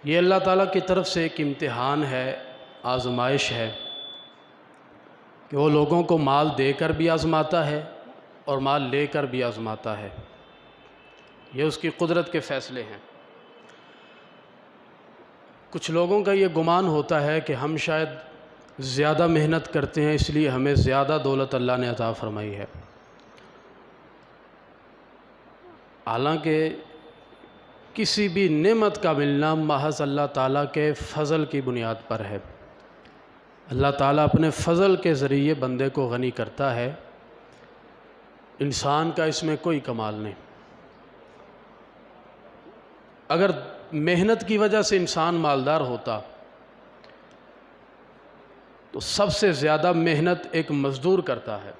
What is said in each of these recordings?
یہ اللہ تعالیٰ کی طرف سے ایک امتحان ہے، آزمائش ہے کہ وہ لوگوں کو مال دے کر بھی آزماتا ہے اور مال لے کر بھی آزماتا ہے۔ یہ اس کی قدرت کے فیصلے ہیں۔ کچھ لوگوں کا یہ گمان ہوتا ہے کہ ہم شاید زیادہ محنت کرتے ہیں، اس لیے ہمیں زیادہ دولت اللہ نے عطا فرمائی ہے۔ حالانکہ کسی بھی نعمت کا ملنا محض اللہ تعالیٰ کے فضل کی بنیاد پر ہے۔ اللہ تعالیٰ اپنے فضل کے ذریعے بندے کو غنی کرتا ہے، انسان کا اس میں کوئی کمال نہیں۔ اگر محنت کی وجہ سے انسان مالدار ہوتا تو سب سے زیادہ محنت ایک مزدور کرتا ہے۔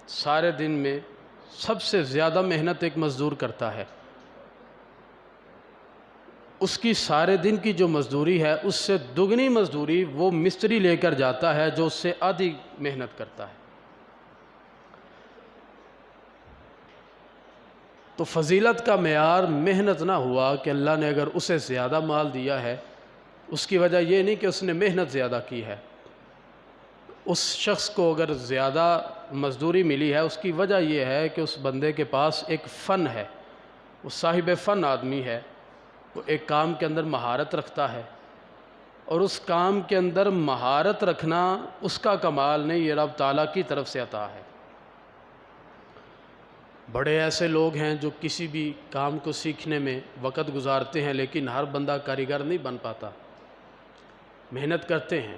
سارے دن میں سب سے زیادہ محنت ایک مزدور کرتا ہے۔ اس کی سارے دن کی جو مزدوری ہے اس سے دگنی مزدوری وہ مستری لے کر جاتا ہے جو اس سے آدھی محنت کرتا ہے۔ تو فضیلت کا معیار محنت نہ ہوا کہ اللہ نے اگر اسے زیادہ مال دیا ہے، اس کی وجہ یہ نہیں کہ اس نے محنت زیادہ کی ہے۔ اس شخص کو اگر زیادہ مزدوری ملی ہے، اس کی وجہ یہ ہے کہ اس بندے کے پاس ایک فن ہے، وہ صاحب فن آدمی ہے، وہ ایک کام کے اندر مہارت رکھتا ہے، اور اس کام کے اندر مہارت رکھنا اس کا کمال نہیں، یہ رب تعالیٰ کی طرف سے عطا ہے۔ بڑے ایسے لوگ ہیں جو کسی بھی کام کو سیکھنے میں وقت گزارتے ہیں، لیکن ہر بندہ کاریگر نہیں بن پاتا، محنت کرتے ہیں۔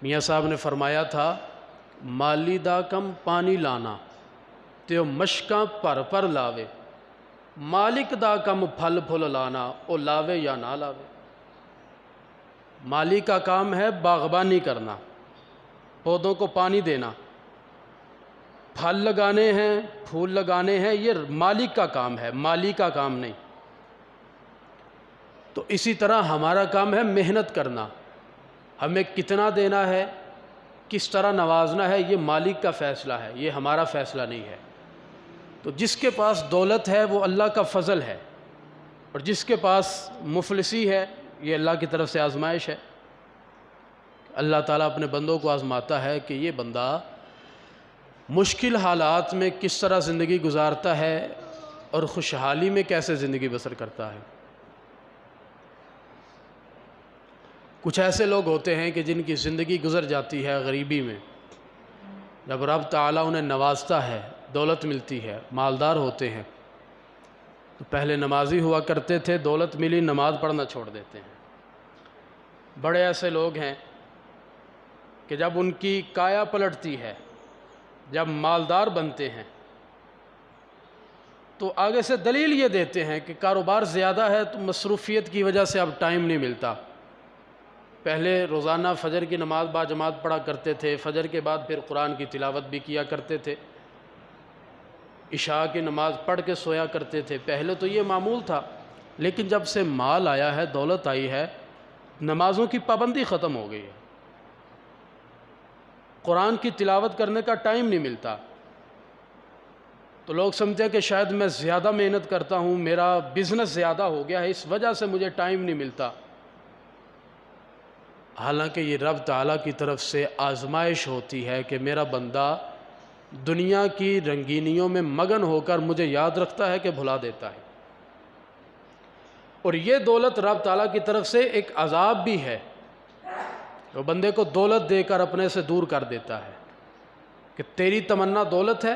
میاں صاحب نے فرمایا تھا، مالی دا کم پانی لانا تیو مشکاں پر پر لاوے، مالک دا کم پھل پھل لانا او لاوے یا نہ لاوے۔ مالی کا کام ہے باغبانی کرنا، پودوں کو پانی دینا، پھل لگانے ہیں، پھول لگانے ہیں، یہ مالک کا کام ہے، مالی کا کام نہیں۔ تو اسی طرح ہمارا کام ہے محنت کرنا، ہمیں کتنا دینا ہے، کس طرح نوازنا ہے، یہ مالک کا فیصلہ ہے، یہ ہمارا فیصلہ نہیں ہے۔ تو جس کے پاس دولت ہے وہ اللہ کا فضل ہے، اور جس کے پاس مفلسی ہے یہ اللہ کی طرف سے آزمائش ہے۔ اللہ تعالیٰ اپنے بندوں کو آزماتا ہے کہ یہ بندہ مشکل حالات میں کس طرح زندگی گزارتا ہے اور خوشحالی میں کیسے زندگی بسر کرتا ہے۔ کچھ ایسے لوگ ہوتے ہیں کہ جن کی زندگی گزر جاتی ہے غریبی میں، جب رب تعالیٰ انہیں نوازتا ہے، دولت ملتی ہے، مالدار ہوتے ہیں، تو پہلے نمازی ہوا کرتے تھے، دولت ملی نماز پڑھنا چھوڑ دیتے ہیں۔ بڑے ایسے لوگ ہیں کہ جب ان کی کایا پلٹتی ہے، جب مالدار بنتے ہیں، تو آگے سے دلیل یہ دیتے ہیں کہ کاروبار زیادہ ہے تو مصروفیت کی وجہ سے اب ٹائم نہیں ملتا۔ پہلے روزانہ فجر کی نماز با جماعت پڑھا کرتے تھے، فجر کے بعد پھر قرآن کی تلاوت بھی کیا کرتے تھے، عشاء کی نماز پڑھ کے سویا کرتے تھے۔ پہلے تو یہ معمول تھا، لیکن جب سے مال آیا ہے، دولت آئی ہے، نمازوں کی پابندی ختم ہو گئی ہے، قرآن کی تلاوت کرنے کا ٹائم نہیں ملتا۔ تو لوگ سمجھتے ہیں کہ شاید میں زیادہ محنت کرتا ہوں، میرا بزنس زیادہ ہو گیا ہے، اس وجہ سے مجھے ٹائم نہیں ملتا۔ حالانکہ یہ رب تعالیٰ کی طرف سے آزمائش ہوتی ہے کہ میرا بندہ دنیا کی رنگینیوں میں مگن ہو کر مجھے یاد رکھتا ہے کہ بھلا دیتا ہے۔ اور یہ دولت رب تعالیٰ کی طرف سے ایک عذاب بھی ہے، وہ بندے کو دولت دے کر اپنے سے دور کر دیتا ہے کہ تیری تمنا دولت ہے،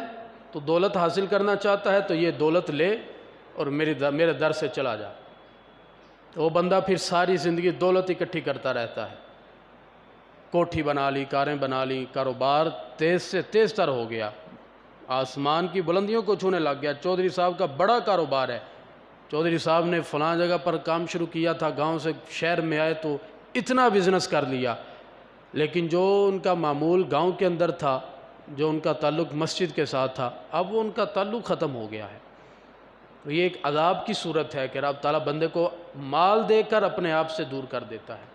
تو دولت حاصل کرنا چاہتا ہے تو یہ دولت لے اور میرے در سے چلا جا۔ تو وہ بندہ پھر ساری زندگی دولت اکٹھی کرتا رہتا ہے، کوٹھی بنا لی، کاریں بنا لی، کاروبار تیز سے تیز تر ہو گیا، آسمان کی بلندیوں کو چھونے لگ گیا۔ چودھری صاحب کا بڑا کاروبار ہے، چودھری صاحب نے فلاں جگہ پر کام شروع کیا تھا، گاؤں سے شہر میں آئے تو اتنا بزنس کر لیا، لیکن جو ان کا معمول گاؤں کے اندر تھا، جو ان کا تعلق مسجد کے ساتھ تھا، اب وہ ان کا تعلق ختم ہو گیا ہے۔ تو یہ ایک عذاب کی صورت ہے کہ رب تعالیٰ بندے کو مال دے کر اپنے آپ سے دور کر دیتا ہے۔